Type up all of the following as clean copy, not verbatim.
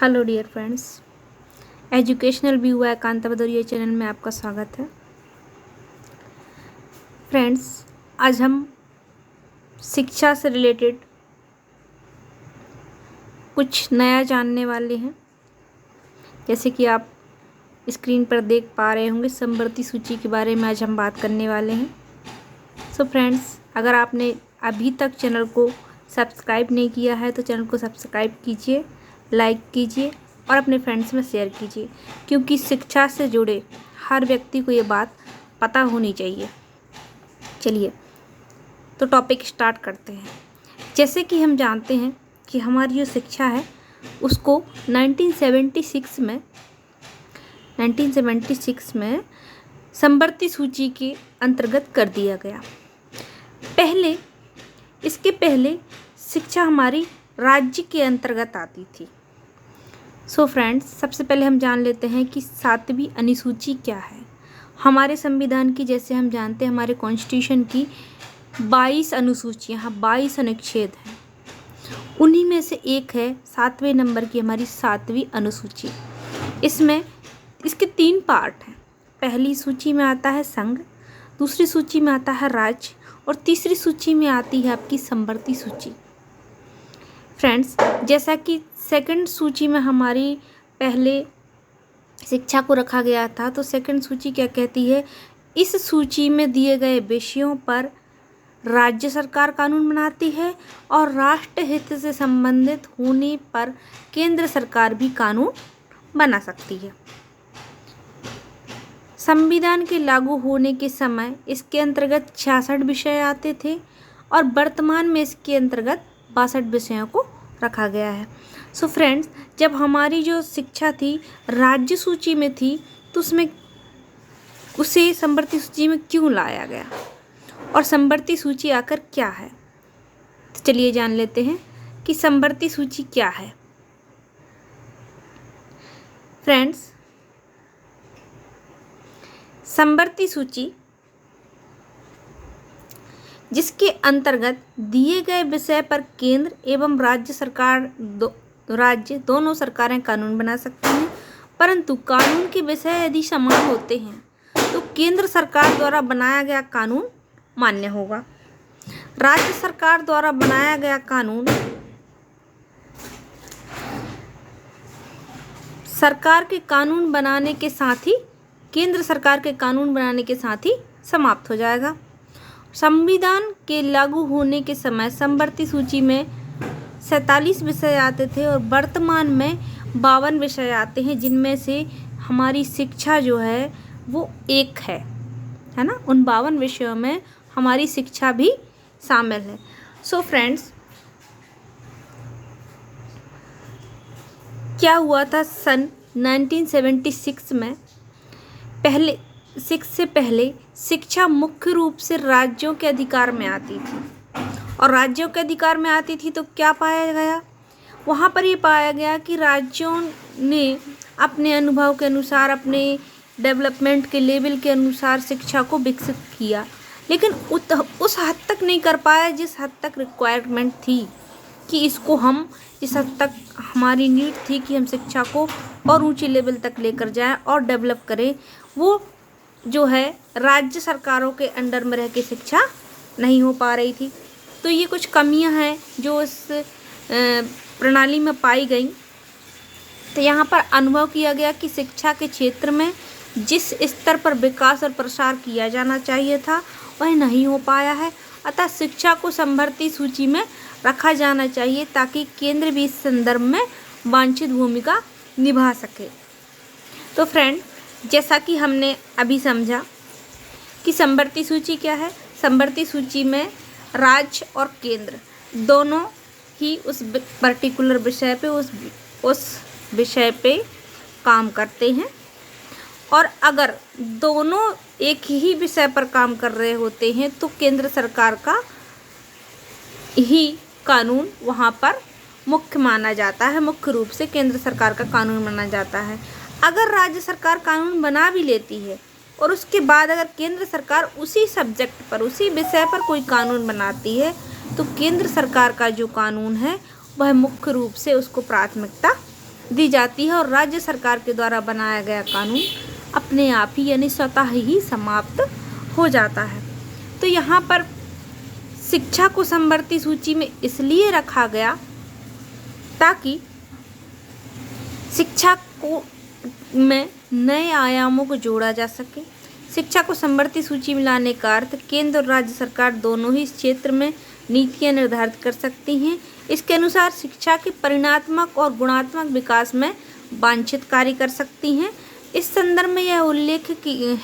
Hello dear friends, educational view है Kanta Bhadauria channel में आपका स्वागत है। फ्रेंड्स, आज हम शिक्षा से रिलेटेड कुछ नया जानने वाले हैं। जैसे कि आप स्क्रीन पर देख पा रहे होंगे, समवर्ती सूची के बारे में आज हम बात करने वाले हैं। सो फ्रेंड्स, अगर आपने अभी तक चैनल को सब्सक्राइब नहीं किया है तो चैनल को सब्सक्राइब कीजिए, लाइक कीजिए और अपने फ्रेंड्स में शेयर कीजिए, क्योंकि शिक्षा से जुड़े हर व्यक्ति को ये बात पता होनी चाहिए। चलिए तो टॉपिक स्टार्ट करते हैं। जैसे कि हम जानते हैं कि हमारी जो शिक्षा है उसको 1976 में समवर्ती सूची के अंतर्गत कर दिया गया। इसके पहले शिक्षा हमारी राज्य के अंतर्गत आती थी। सो फ्रेंड्स, सबसे पहले हम जान लेते हैं कि 7वीं अनुसूची क्या है। हमारे संविधान की, जैसे हम जानते हैं, हमारे कॉन्स्टिट्यूशन की 22 अनुसूचियाँ, 22 अनुच्छेद हैं। उन्हीं में से एक है 7वें नंबर की हमारी 7वीं अनुसूची। इसमें इसके 3 पार्ट हैं। पहली सूची में आता है संघ, दूसरी सूची में आता है राज्य और तीसरी सूची में आती है आपकी समवर्ती सूची। फ्रेंड्स, जैसा कि सेकंड सूची में हमारी पहले शिक्षा को रखा गया था, तो सेकंड सूची क्या कहती है? इस सूची में दिए गए विषयों पर राज्य सरकार कानून बनाती है और राष्ट्र हित से संबंधित होने पर केंद्र सरकार भी कानून बना सकती है। संविधान के लागू होने के समय इसके अंतर्गत 66 विषय आते थे और वर्तमान में इसके अंतर्गत 62 विषयों को रखा गया है। सो फ्रेंड्स, जब हमारी जो शिक्षा थी राज्य सूची में थी तो उसे समवर्ती सूची में क्यों लाया गया और समवर्ती सूची आकर क्या है? तो चलिए जान लेते हैं कि समवर्ती सूची क्या है। फ्रेंड्स, समवर्ती सूची जिसके अंतर्गत दिए गए विषय पर केंद्र एवं राज्य दोनों सरकारें कानून बना सकती हैं, परंतु कानून के विषय यदि समान होते हैं तो केंद्र सरकार द्वारा बनाया गया कानून मान्य होगा। राज्य सरकार द्वारा बनाया गया कानून सरकार के कानून बनाने के साथ ही, केंद्र सरकार के कानून बनाने के साथ ही समाप्त हो जाएगा। संविधान के लागू होने के समय समवर्ती सूची में 47 विषय आते थे और वर्तमान में 52 विषय आते हैं, जिनमें से हमारी शिक्षा जो है वो एक है ना। उन 52 विषयों में हमारी शिक्षा भी शामिल है। सो फ्रेंड्स, क्या हुआ था सन 1976 में? से पहले शिक्षा मुख्य रूप से राज्यों के अधिकार में आती थी, और राज्यों के अधिकार में आती थी तो क्या पाया गया? वहाँ पर ये पाया गया कि राज्यों ने अपने अनुभव के अनुसार, अपने डेवलपमेंट के लेवल के अनुसार शिक्षा को विकसित किया, लेकिन उस हद तक नहीं कर पाया जिस हद तक रिक्वायरमेंट थी कि इसको हम, जिस हद तक हमारी नीड थी कि हम शिक्षा को और ऊंचे लेवल तक लेकर जाएं और डेवलप करें, वो जो है राज्य सरकारों के अंडर में रह के शिक्षा नहीं हो पा रही थी। तो ये कुछ कमियां हैं जो इस प्रणाली में पाई गई। तो यहाँ पर अनुभव किया गया कि शिक्षा के क्षेत्र में जिस स्तर पर विकास और प्रसार किया जाना चाहिए था वह नहीं हो पाया है, अतः शिक्षा को समवर्ती सूची में रखा जाना चाहिए ताकि केंद्र भी इस संदर्भ में वांछित भूमिका निभा सके। तो फ्रेंड, जैसा कि हमने अभी समझा कि समवर्ती सूची क्या है। समवर्ती सूची में राज्य और केंद्र दोनों ही उस पर्टिकुलर विषय पे, उस विषय पे काम करते हैं, और अगर दोनों एक ही विषय पर काम कर रहे होते हैं तो केंद्र सरकार का ही कानून वहाँ पर मुख्य माना जाता है, मुख्य रूप से केंद्र सरकार का कानून माना जाता है। अगर राज्य सरकार कानून बना भी लेती है और उसके बाद अगर केंद्र सरकार उसी सब्जेक्ट पर, उसी विषय पर कोई कानून बनाती है तो केंद्र सरकार का जो कानून है वह मुख्य रूप से उसको प्राथमिकता दी जाती है और राज्य सरकार के द्वारा बनाया गया कानून अपने आप ही यानी स्वतः ही समाप्त हो जाता है। तो यहाँ पर शिक्षा को समवर्ती सूची में इसलिए रखा गया ताकि शिक्षा को में नए आयामों को जोड़ा जा सके। शिक्षा को समवर्ती सूची में लाने का अर्थ केंद्र और राज्य सरकार दोनों ही इस क्षेत्र में नीतियां निर्धारित कर सकती हैं। इसके अनुसार शिक्षा के परिणात्मक और गुणात्मक विकास में वांछित कार्य कर सकती हैं। इस संदर्भ में यह उल्लेख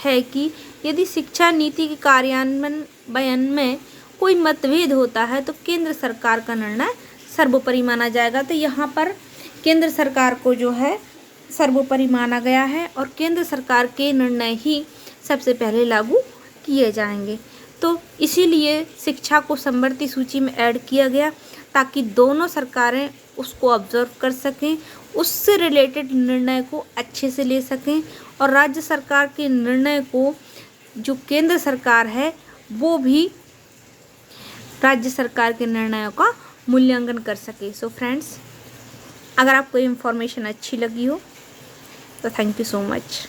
है कि यदि शिक्षा नीति के कार्यान्वयन में कोई मतभेद होता है तो केंद्र सरकार का निर्णय सर्वोपरि माना जाएगा। तो यहाँ पर केंद्र सरकार को जो है सर्वोपरि माना गया है और केंद्र सरकार के निर्णय ही सबसे पहले लागू किए जाएंगे। तो इसीलिए शिक्षा को समवर्ती सूची में ऐड किया गया ताकि दोनों सरकारें उसको ऑब्जर्व कर सकें, उससे रिलेटेड निर्णय को अच्छे से ले सकें और राज्य सरकार के निर्णय को जो केंद्र सरकार है वो भी राज्य सरकार के निर्णयों का मूल्यांकन कर सके। सो फ्रेंड्स, अगर आपको इन्फॉर्मेशन अच्छी लगी हो तो थैंक यू सो मच।